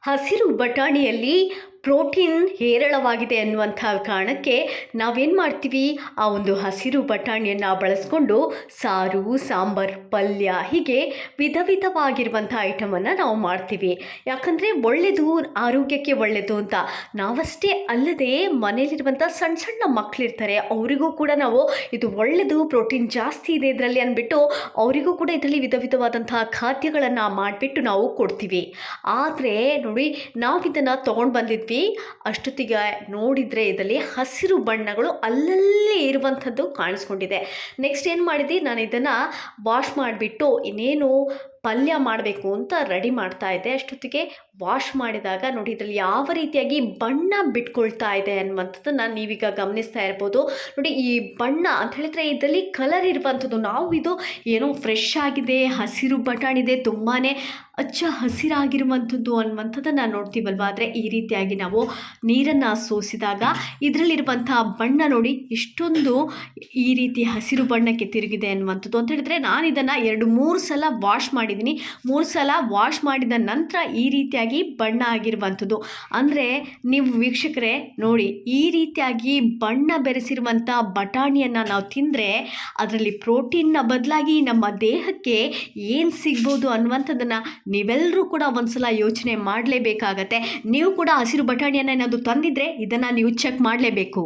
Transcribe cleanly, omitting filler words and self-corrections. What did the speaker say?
ಹಸಿರು ಬಟಾಣಿಯಲ್ಲಿ ಪ್ರೋಟೀನ್ ಹೇರಳವಾಗಿದೆ ಅನ್ನುವಂಥ ಕಾರಣಕ್ಕೆ ನಾವೇನು ಮಾಡ್ತೀವಿ, ಆ ಒಂದು ಹಸಿರು ಬಟಾಣಿಯನ್ನು ಬಳಸ್ಕೊಂಡು ಸಾರು, ಸಾಂಬಾರು, ಪಲ್ಯ ಹೀಗೆ ವಿಧ ವಿಧವಾಗಿರುವಂಥ ಐಟಮನ್ನು ನಾವು ಮಾಡ್ತೀವಿ. ಯಾಕಂದರೆ ಒಳ್ಳೆಯದು, ಆರೋಗ್ಯಕ್ಕೆ ಒಳ್ಳೆಯದು ಅಂತ. ನಾವಷ್ಟೇ ಅಲ್ಲದೆ ಮನೇಲಿರುವಂಥ ಸಣ್ಣ ಸಣ್ಣ ಮಕ್ಕಳಿರ್ತಾರೆ, ಅವರಿಗೂ ಕೂಡ ನಾವು ಇದು ಒಳ್ಳೆಯದು, ಪ್ರೋಟೀನ್ ಜಾಸ್ತಿ ಇದೆ ಇದರಲ್ಲಿ ಅಂದ್ಬಿಟ್ಟು ಅವರಿಗೂ ಕೂಡ ಇದರಲ್ಲಿ ವಿಧ ವಿಧವಾದಂಥ ಖಾದ್ಯಗಳನ್ನು ಮಾಡಿಬಿಟ್ಟು ನಾವು ಕೊಡ್ತೀವಿ. ಆದರೆ ನೋಡಿ, ನಾವು ಇದನ್ನು ತೊಗೊಂಡು ಬಂದಿದ್ವಿ, ಅಷ್ಟೊತ್ತಿಗೆ ನೋಡಿದರೆ ಇದರಲ್ಲಿ ಹಸಿರು ಬಣ್ಣಗಳು ಅಲ್ಲಲ್ಲಿ ಇರುವಂಥದ್ದು ಕಾಣಿಸ್ಕೊಂಡಿದೆ. ನೆಕ್ಸ್ಟ್ ಏನು ಮಾಡಿದ್ವಿ, ನಾನು ಇದನ್ನು ವಾಶ್ ಮಾಡಿಬಿಟ್ಟು ಇನ್ನೇನು ಪಲ್ಯ ಮಾಡಬೇಕು ಅಂತ ರೆಡಿ ಮಾಡ್ತಾ ಇದ್ದೆ. ಅಷ್ಟೊತ್ತಿಗೆ ವಾಶ್ ಮಾಡಿದಾಗ ನೋಡಿ, ಇದರಲ್ಲಿ ಯಾವ ರೀತಿಯಾಗಿ ಬಣ್ಣ ಬಿಟ್ಕೊಳ್ತಾ ಇದೆ ಅನ್ನುವಂಥದ್ದನ್ನು ನೀವೀಗ ಗಮನಿಸ್ತಾ ಇರ್ಬೋದು. ನೋಡಿ, ಈ ಬಣ್ಣ ಅಂತ ಹೇಳಿದ್ರೆ ಇದರಲ್ಲಿ ಕಲರ್ ಇರುವಂಥದ್ದು, ನಾವು ಇದು ಏನೋ ಫ್ರೆಶ್ ಆಗಿದೆ, ಹಸಿರು ಬಟಾಣಿದೆ, ತುಂಬಾ ಅಚ್ಚ ಹಸಿರಾಗಿರುವಂಥದ್ದು ಅನ್ನುವಂಥದ್ದನ್ನು ನೋಡ್ತೀವಲ್ವ. ಆದರೆ ಈ ರೀತಿಯಾಗಿ ನಾವು ನೀರನ್ನು ಸೋಸಿದಾಗ ಇದರಲ್ಲಿರುವಂಥ ಬಣ್ಣ ನೋಡಿ ಇಷ್ಟೊಂದು ಈ ರೀತಿ ಹಸಿರು ಬಣ್ಣಕ್ಕೆ ತಿರುಗಿದೆ ಅನ್ನುವಂಥದ್ದು. ಅಂತ ಹೇಳಿದ್ರೆ ನಾನು ಇದನ್ನು 2-3 ಸಲ ವಾಶ್ ಮಾಡಿದ್ದೀನಿ. 3 ಸಲ ವಾಶ್ ಮಾಡಿದ ನಂತರ ಈ ರೀತಿಯಾಗಿ ಬಣ್ಣ ಆಗಿರುವಂಥದ್ದು. ಅಂದರೆ ನೀವು ವೀಕ್ಷಕರೇ ನೋಡಿ, ಈ ರೀತಿಯಾಗಿ ಬಣ್ಣ ಬೆರೆಸಿರುವಂಥ ಬಟಾಣಿಯನ್ನು ನಾವು ತಿಂದರೆ ಅದರಲ್ಲಿ ಪ್ರೋಟೀನ್ನ ಬದಲಾಗಿ ನಮ್ಮ ದೇಹಕ್ಕೆ ಏನು ಸಿಗ್ಬೋದು ಅನ್ನುವಂಥದ್ದನ್ನು ನೀವೆಲ್ಲರೂ ಕೂಡ ಒಂದ್ಸಲ ಯೋಚನೆ ಮಾಡಲೇಬೇಕಾಗತ್ತೆ. ನೀವು ಕೂಡ ಹಸಿರು ಬಟಾಣಿಯನ್ನು ಏನಾದರೂ ತಂದಿದ್ರೆ ಇದನ್ನು ನೀವು ಚೆಕ್ ಮಾಡಲೇಬೇಕು.